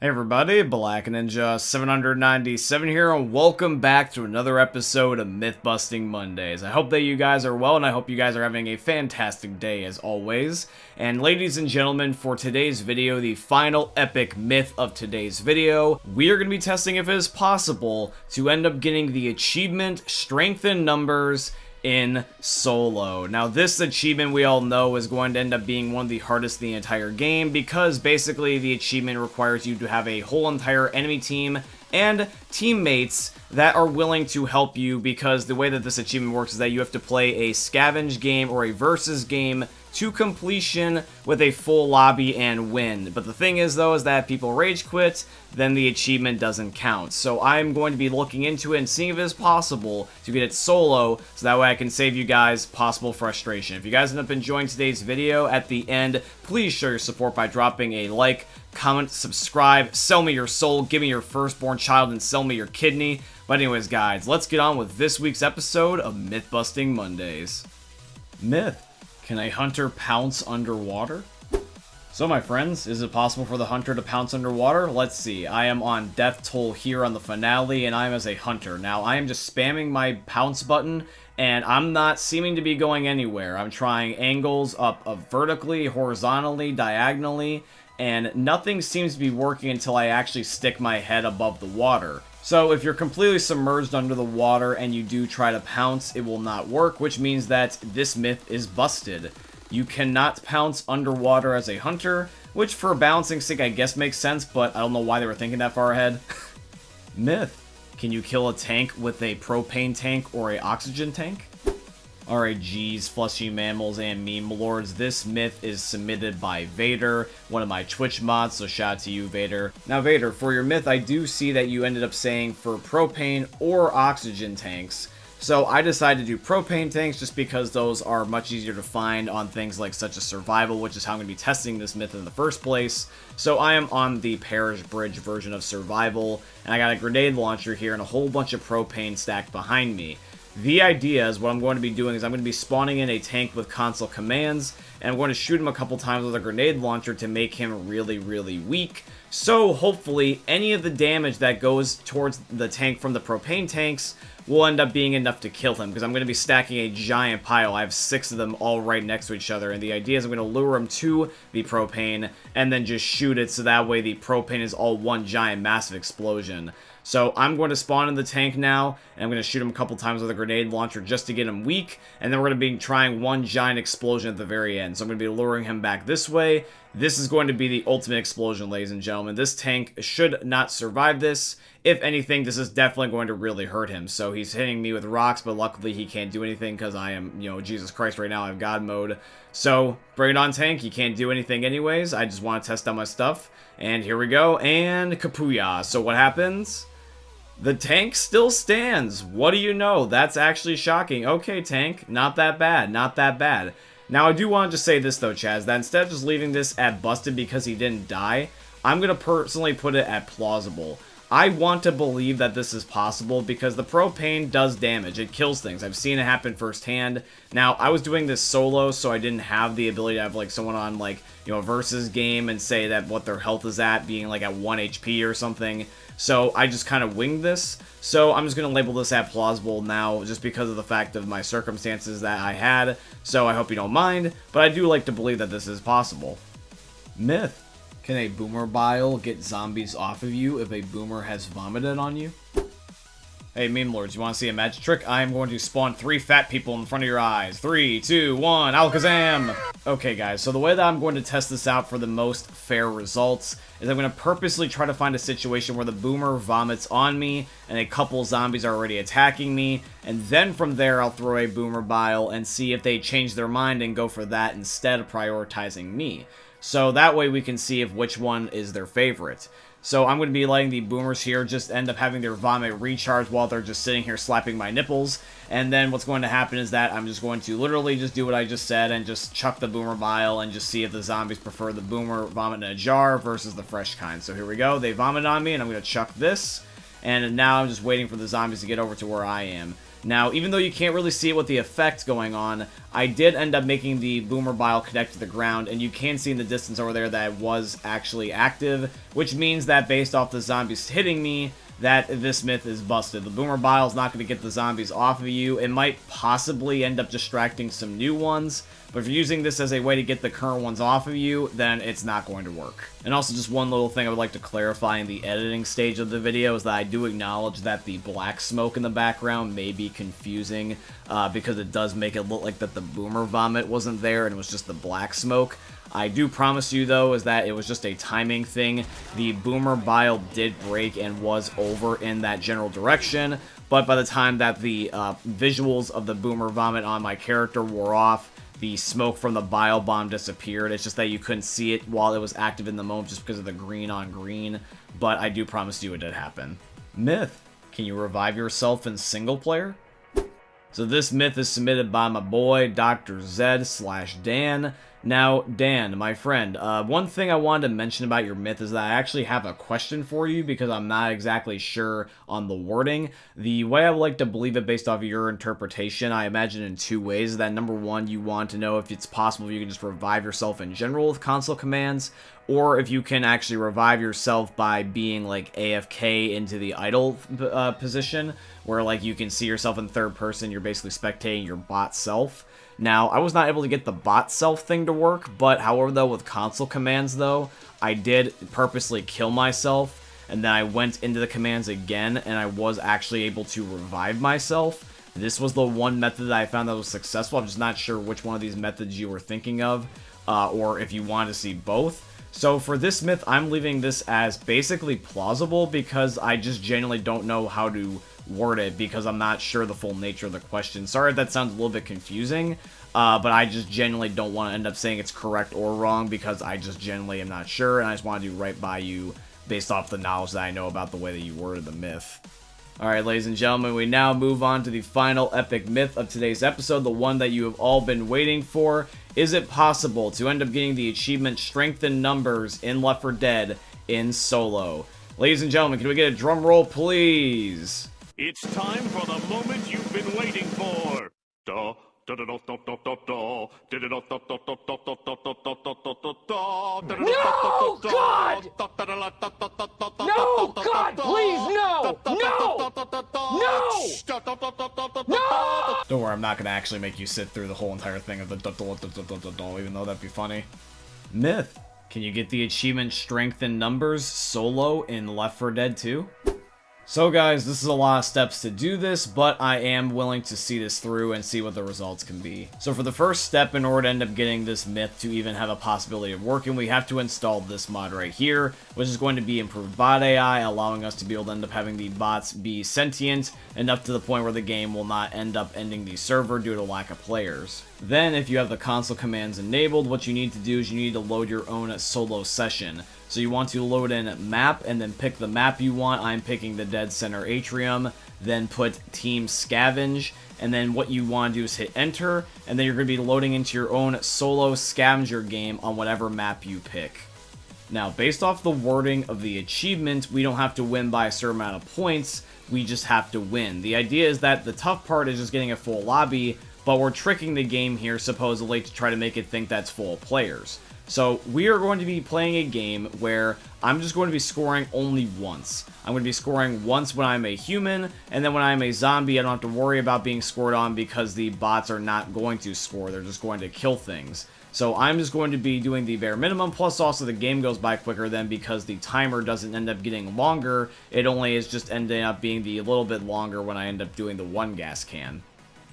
Hey everybody, Black Ninja 797 here, and welcome back to another episode of Myth Busting Mondays. I hope that you guys are well, and I hope you guys are having a fantastic day as always. And ladies and gentlemen, for today's video, the final epic myth of today's video, we are going to be testing if it is possible to end up getting the achievement Strength in Numbers in solo. Now this achievement we all know is going to end up being one of the hardest in the entire game because basically the achievement requires you to have a whole entire enemy team and teammates that are willing to help you, because the way that this achievement works is that you have to play a scavenge game or a versus game to completion with a full lobby and win. But the thing is though, is that people rage quit, then the achievement doesn't count. So I'm going to be looking into it and seeing if it is possible to get it solo, so that way I can save you guys possible frustration. If you guys end up enjoying today's video, at the end, please show your support by dropping a like, comment, subscribe, sell me your soul, give me your firstborn child, and sell me your kidney. But anyways guys, let's get on with this week's episode of Myth Busting Mondays. Myth: can a hunter pounce underwater? So my friends, is it possible for the hunter to pounce underwater? Let's see. I am on death toll here on the finale, and I am as a hunter. Now I am just spamming my pounce button, and I'm not seeming to be going anywhere. I'm trying angles up vertically, horizontally, diagonally, and nothing seems to be working until I actually stick my head above the water. So if you're completely submerged under the water and you do try to pounce, it will not work, which means that this myth is busted. You cannot pounce underwater as a hunter, which for balancing sake I guess makes sense, but I don't know why they were thinking that far ahead. Myth: can you kill a tank with a propane tank or a oxygen tank? Alright, geez, fleshy mammals and meme lords, this myth is submitted by Vader, one of my Twitch mods, so shout out to you, Vader. Now, Vader, for your myth, I do see that you ended up saying for propane or oxygen tanks. So I decided to do propane tanks just because those are much easier to find on things like such as survival, which is how I'm going to be testing this myth in the first place. So I am on the Parish Bridge version of survival, and I got a grenade launcher here and a whole bunch of propane stacked behind me. The idea is what I'm going to be doing is I'm going to be spawning in a tank with console commands, and I'm going to shoot him a couple times with a grenade launcher to make him really, really weak. So hopefully any of the damage that goes towards the tank from the propane tanks will end up being enough to kill him, because I'm going to be stacking a giant pile. I have 6 of them all right next to each other, and the idea is I'm going to lure him to the propane and then just shoot it, so that way the propane is all one giant massive explosion. So I'm going to spawn in the tank now, and I'm going to shoot him a couple times with a grenade launcher just to get him weak, and then we're going to be trying one giant explosion at the very end. So I'm going to be luring him back this way. This is going to be the ultimate explosion, ladies and gentlemen. This tank should not survive this. If anything, this is definitely going to really hurt him. So he's hitting me with rocks, but luckily he can't do anything because I am, Jesus Christ right now. I have God mode. So bring it on, tank. You can't do anything anyways. I just want to test out my stuff. And here we go. And kapooyah. So what happens? The tank still stands. What do you know? That's actually shocking. Okay, tank. Not that bad. Not that bad. Now, I do want to just say this, though, Chaz, that instead of just leaving this at busted because he didn't die, I'm going to personally put it at plausible. I want to believe that this is possible because the propane does damage. It kills things. I've seen it happen firsthand. Now, I was doing this solo, so I didn't have the ability to have, like, someone on, like, a versus game and say that what their health is at, being, like, at 1 HP or something. So I just kind of winged this. So I'm just going to label this at plausible now just because of the fact of my circumstances that I had. So I hope you don't mind, but I do like to believe that this is possible. Myth: can a boomer bile get zombies off of you if a boomer has vomited on you? Hey, meme lords, you want to see a magic trick? I am going to spawn 3 fat people in front of your eyes. 3, 2, 1, Alakazam! Okay, guys, so the way that I'm going to test this out for the most fair results is I'm going to purposely try to find a situation where the boomer vomits on me and a couple zombies are already attacking me, and then from there I'll throw a boomer bile and see if they change their mind and go for that instead of prioritizing me. So that way we can see if which one is their favorite. So I'm going to be letting the boomers here just end up having their vomit recharge while they're just sitting here slapping my nipples. And then what's going to happen is that I'm just going to literally just do what I just said and just chuck the boomer bile and just see if the zombies prefer the boomer vomit in a jar versus the fresh kind. So here we go. They vomit on me and I'm going to chuck this. And now I'm just waiting for the zombies to get over to where I am. Now, even though you can't really see it with the effect going on, I did end up making the Boomer Bile connect to the ground, and you can see in the distance over there that it was actually active, which means that based off the zombies hitting me, that this myth is busted. The Boomer Bile is not going to get the zombies off of you. It might possibly end up distracting some new ones, but if you're using this as a way to get the current ones off of you, then it's not going to work. And also, just one little thing I would like to clarify in the editing stage of the video is that I do acknowledge that the black smoke in the background may be confusing because it does make it look like that the Boomer Vomit wasn't there and it was just the black smoke. I do promise you, though, is that it was just a timing thing. The Boomer Bile did break and was over in that general direction, but by the time that the visuals of the Boomer Vomit on my character wore off, the smoke from the Bile Bomb disappeared. It's just that you couldn't see it while it was active in the moment just because of the green on green, but I do promise you it did happen. Myth: can you revive yourself in single player? So this myth is submitted by my boy, Dr. Z/Dan. Now, Dan, my friend, one thing I wanted to mention about your myth is that I actually have a question for you because I'm not exactly sure on the wording. The way I would like to believe it based off of your interpretation, I imagine in two ways. That number one, you want to know if it's possible if you can just revive yourself in general with console commands, or if you can actually revive yourself by being like AFK into the idle position, where like you can see yourself in third person, you're basically spectating your bot self. Now, I was not able to get the bot self thing to work, but however though, with console commands though, I did purposely kill myself, and then I went into the commands again, and I was actually able to revive myself. This was the one method that I found that was successful. I'm just not sure which one of these methods you were thinking of, or if you wanted to see both. So for this myth, I'm leaving this as basically plausible because I just genuinely don't know how to word it because I'm not sure the full nature of the question. Sorry if that sounds a little bit confusing, but I just genuinely don't want to end up saying it's correct or wrong because I just genuinely am not sure, and I just want to do right by you based off the knowledge that I know about the way that you worded the myth. Alright, ladies and gentlemen, we now move on to the final epic myth of today's episode, the one that you have all been waiting for. Is it possible to end up getting the achievement Strength in Numbers in Left 4 Dead in solo? Ladies and gentlemen, can we get a drum roll, please? It's time for the moment you've been waiting for. No, God! No, God, please, no! No! No! Don't worry, I'm not going to actually make you sit through the whole entire thing of the even though that'd be funny. Myth: can you get the achievement Strength in Numbers solo in Left 4 Dead 2? So guys, this is a lot of steps to do this, but I am willing to see this through and see what the results can be. So for the first step, in order to end up getting this myth to even have a possibility of working, we have to install this mod right here, which is going to be improved bot AI, allowing us to be able to end up having the bots be sentient enough to the point where the game will not end up ending the server due to lack of players. Then, if you have the console commands enabled, what you need to do is you need to load your own solo session. So you want to load in map and then pick the map you want. I'm picking the Dead Center Atrium, then put Team Scavenge, and then what you want to do is hit enter, and then you're going to be loading into your own solo scavenger game on whatever map you pick. Now, based off the wording of the achievement, we don't have to win by a certain amount of points, we just have to win. The idea is that the tough part is just getting a full lobby, but we're tricking the game here supposedly to try to make it think that's full of players. So we are going to be playing a game where I'm just going to be scoring only once. I'm going to be scoring once when I'm a human, and then when I'm a zombie, I don't have to worry about being scored on because the bots are not going to score. They're just going to kill things. So I'm just going to be doing the bare minimum, plus also the game goes by quicker then because the timer doesn't end up getting longer. It only is just ending up being the little bit longer when I end up doing the one gas can.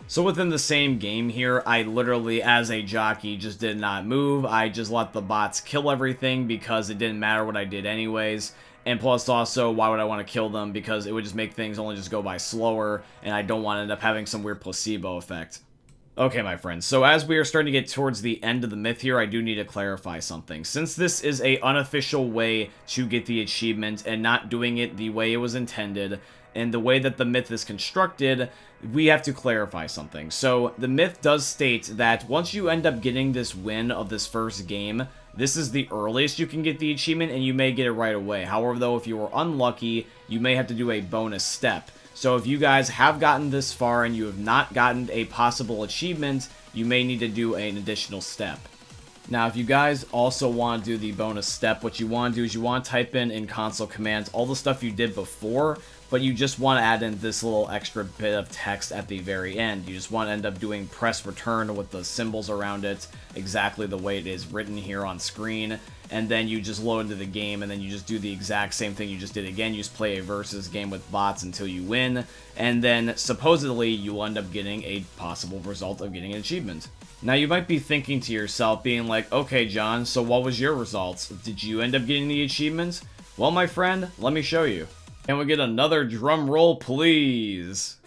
So within the same game here, I literally, as a jockey, just did not move. I just let the bots kill everything because it didn't matter what I did anyways. And plus also, why would I want to kill them? Because it would just make things only just go by slower, and I don't want to end up having some weird placebo effect. Okay, my friends, so as we are starting to get towards the end of the myth here, I do need to clarify something. Since this is a unofficial way to get the achievement and not doing it the way it was intended, and the way that the myth is constructed, we have to clarify something. So the myth does state that once you end up getting this win of this first game, this is the earliest you can get the achievement, and you may get it right away. However, though, if you were unlucky, you may have to do a bonus step. So if you guys have gotten this far and you have not gotten a possible achievement, you may need to do an additional step. Now, if you guys also want to do the bonus step, what you want to do is you want to type in console commands all the stuff you did before, but you just want to add in this little extra bit of text at the very end. You just want to end up doing press return with the symbols around it, exactly the way it is written here on screen, and then you just load into the game, and then you just do the exact same thing you just did again. You just play a versus game with bots until you win, and then supposedly you will end up getting a possible result of getting an achievement. Now, you might be thinking to yourself, being like, okay, John, so what was your results? Did you end up getting the achievements? Well, my friend, let me show you. Can we get another drum roll, please?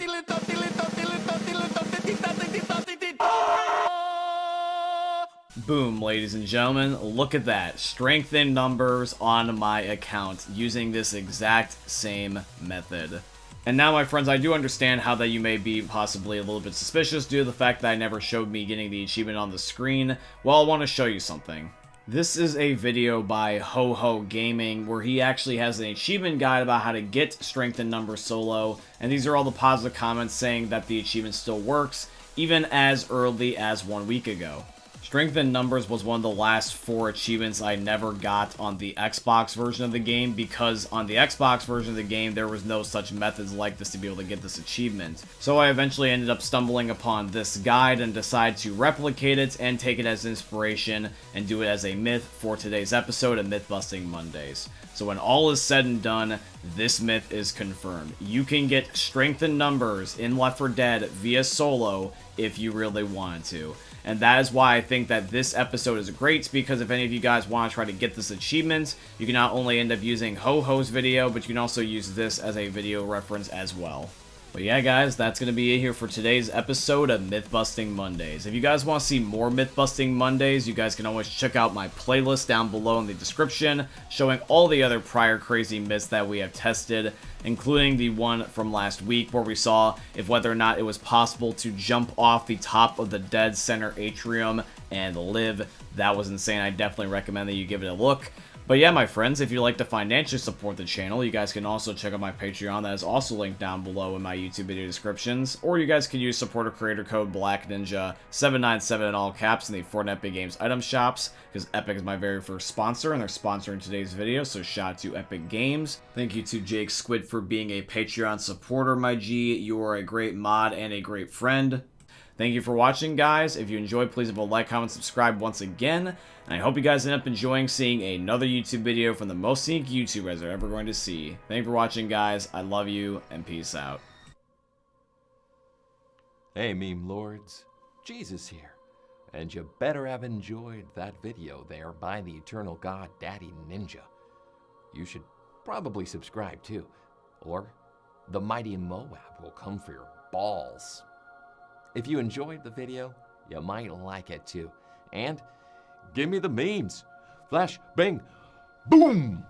Boom, ladies and gentlemen, look at that. Strength in numbers on my account using this exact same method. And now, my friends, I do understand how that you may be possibly a little bit suspicious due to the fact that I never showed me getting the achievement on the screen. Well, I want to show you something. This is a video by Ho Ho Gaming where he actually has an achievement guide about how to get Strength in Numbers solo, and these are all the positive comments saying that the achievement still works, even as early as 1 week ago. Strength in Numbers was one of the last 4 achievements I never got on the Xbox version of the game, because on the Xbox version of the game there was no such methods like this to be able to get this achievement. So I eventually ended up stumbling upon this guide and decided to replicate it and take it as inspiration and do it as a myth for today's episode of Myth Busting Mondays. So when all is said and done, this myth is confirmed. You can get Strength in Numbers in Left 4 Dead via solo if you really wanted to. And that is why I think that this episode is great, because if any of you guys want to try to get this achievement, you can not only end up using Ho-Ho's video, but you can also use this as a video reference as well. But yeah, guys, that's going to be it here for today's episode of Myth Busting Mondays. If you guys want to see more Myth Busting Mondays, you guys can always check out my playlist down below in the description, showing all the other prior crazy myths that we have tested, including the one from last week where we saw if whether or not it was possible to jump off the top of the dead center atrium and live. That was insane. I definitely recommend that you give it a look. But yeah, my friends, if you'd like to financially support the channel, you guys can also check out my Patreon. That is also linked down below in my YouTube video descriptions. Or you guys can use supporter creator code BlackNinja797 in all caps in the Fortnite Epic Games item shops, because Epic is my very first sponsor, and they're sponsoring today's video, so shout out to Epic Games. Thank you to Jake Squid for being a Patreon supporter, my G. You are a great mod and a great friend. Thank you for watching, guys. If you enjoyed, please leave a like, comment, subscribe once again. And I hope you guys end up enjoying seeing another YouTube video from the most unique YouTubers they're ever going to see. Thank you for watching, guys. I love you, and peace out. Hey, meme lords. Jesus here. And you better have enjoyed that video there by the eternal god Daddy Ninja. You should probably subscribe too, or the mighty Moab will come for your balls. If you enjoyed the video, you might like it too. And give me the memes. Flash, bang, boom!